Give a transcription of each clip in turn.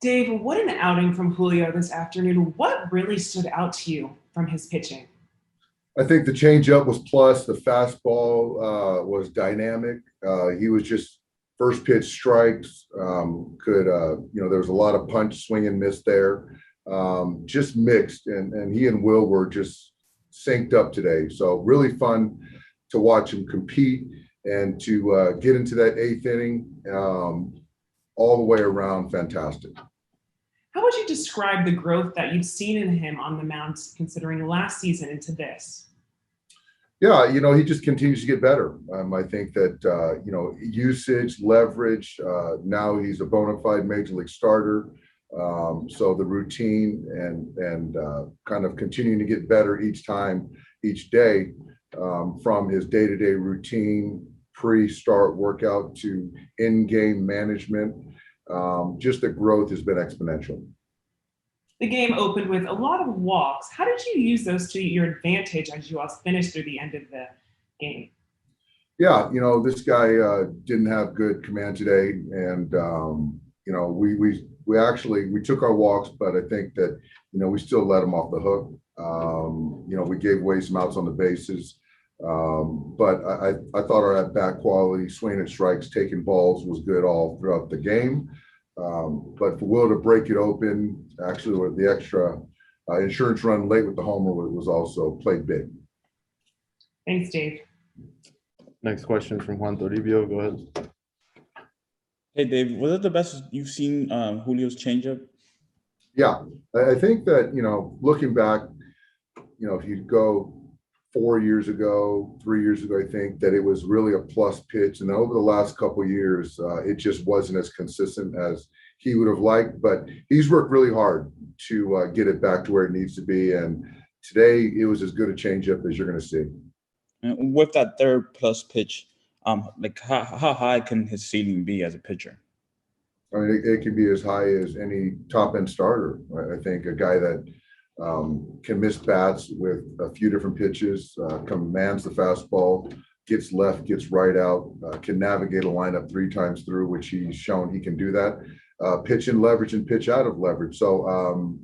Dave, what an outing from Julio this afternoon. What really stood out to you from his pitching? I think the changeup was plus. The fastball was dynamic. He was just first pitch strikes. There was a lot of punch, swing and miss there. Just mixed, and he and Will were just synced up today. So really fun to watch him compete and to get into that eighth inning. All the way around, fantastic. How would you describe the growth that you've seen in him on the mound, considering last season into this? Yeah, he just continues to get better. I think that, usage, leverage, now he's a bona fide major league starter. So the routine and kind of continuing to get better each time, each day, from his day-to-day routine, pre-start workout to in-game management. Just the growth has been exponential. The game opened with a lot of walks. How did you use those to your advantage as you all finished through the end of the game? Yeah, this guy didn't have good command today, and we took our walks, but I think that we still let him off the hook. We gave away some outs on the bases, but I thought our at-bat quality, swinging at strikes, taking balls was good all throughout the game. But for Will to break it open, actually with the extra insurance run late with the homer was also played big. Thanks, Dave. Next question from Juan Toribio. Go ahead. Hey, Dave, was it the best you've seen Julio's changeup? Yeah, I think that, looking back, if you go 4 years ago, 3 years ago, I think that it was really a plus pitch. And over the last couple of years, it just wasn't as consistent as he would have liked. But he's worked really hard to get it back to where it needs to be. And today, it was as good a changeup as you're going to see. And with that third plus pitch, how high can his ceiling be as a pitcher? I mean, it can be as high as any top-end starter. I think a guy that can miss bats with a few different pitches, commands the fastball, gets left, gets right out, can navigate a lineup 3 times through, which he's shown he can do that. Pitch in leverage and pitch out of leverage. So,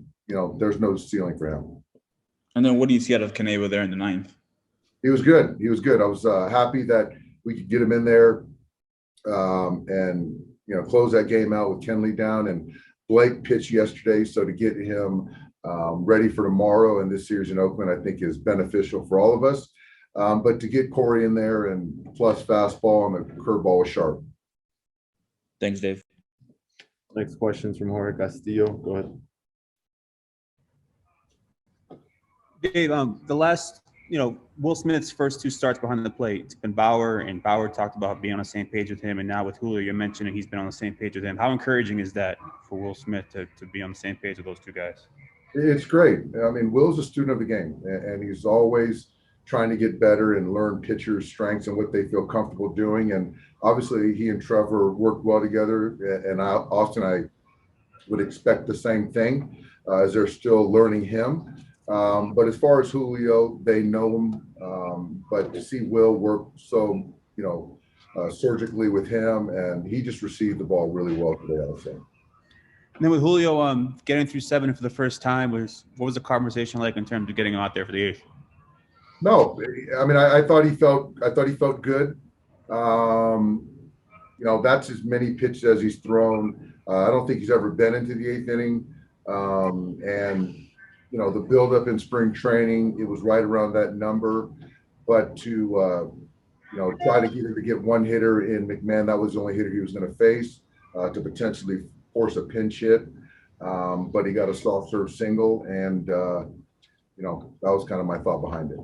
there's no ceiling for him. And then what do you see out of Caneva there in the ninth? He was good. He was good. I was happy that we could get him in there and, close that game out with Kenley down. And Blake pitched yesterday, so to get him ready for tomorrow and this series in Oakland, I think is beneficial for all of us. But to get Corey in there and plus fastball and the curveball was sharp. Thanks, Dave. Next question from Jorge Castillo. Go ahead. Dave, the last, Will Smith's first 2 starts behind the plate, it's been Bauer, and Bauer talked about being on the same page with him, and now with Julio, you're mentioning he's been on the same page with him. How encouraging is that for Will Smith to be on the same page with those 2 guys? It's great. I mean, Will's a student of the game, and he's always trying to get better and learn pitchers' strengths and what they feel comfortable doing. And obviously, he and Trevor worked well together. And Austin, I would expect the same thing as they're still learning him. But as far as Julio, they know him. But to see Will work so, surgically with him, and he just received the ball really well today, I would say. And then with Julio getting through 7 for the first time, what was the conversation like in terms of getting him out there for the 8th? No, I mean, I thought he felt good. That's as many pitches as he's thrown. I don't think he's ever been into the 8th inning. And the buildup in spring training, it was right around that number. But to try to get one hitter in McMahon, that was the only hitter he was going to face, to potentially force a pinch hit. But he got a soft serve single, and that was kind of my thought behind it.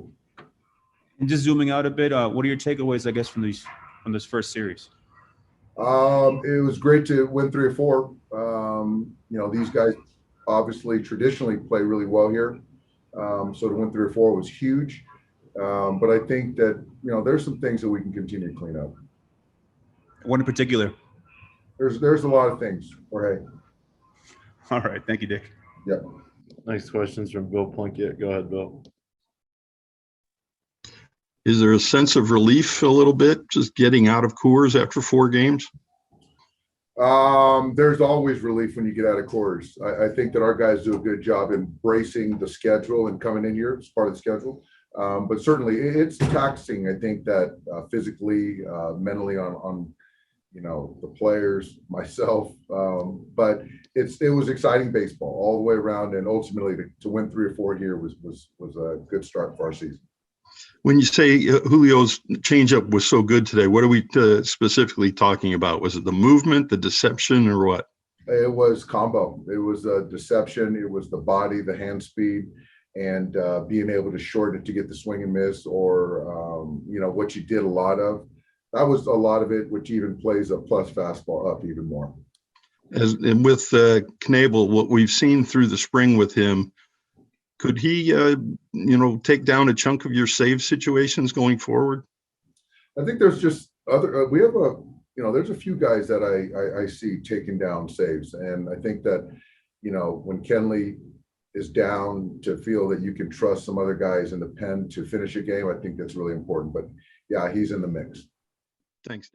And just zooming out a bit, what are your takeaways, I guess, from this first series? It was great to win 3 or 4. These guys obviously traditionally play really well here. So to win 3 or 4 was huge. But I think that, there's some things that we can continue to clean up. What in particular? There's a lot of things, Jorge. All right. Thank you, Dick. Yeah. Next question's from Bill Plunkett. Go ahead, Bill. Is there a sense of relief a little bit just getting out of Coors after 4 games? There's always relief when you get out of Coors. I think that our guys do a good job embracing the schedule and coming in here as part of the schedule. But certainly it's taxing. I think that physically, mentally on the players, myself. But it was exciting baseball all the way around, and ultimately to win 3 or 4 here was a good start for our season. When you say Julio's changeup was so good today, what are we specifically talking about? Was it the movement, the deception, or what? It was combo. It was a deception. It was the body, the hand speed, and being able to shorten it to get the swing and miss, or what you did a lot of. That was a lot of it, which even plays a plus fastball up even more. And with Knebel, what we've seen through the spring with him, could he, take down a chunk of your save situations going forward? I think there's just other. We have there's a few guys that I see taking down saves, and I think that when Kenley is down, to feel that you can trust some other guys in the pen to finish a game, I think that's really important. But yeah, he's in the mix. Thanks.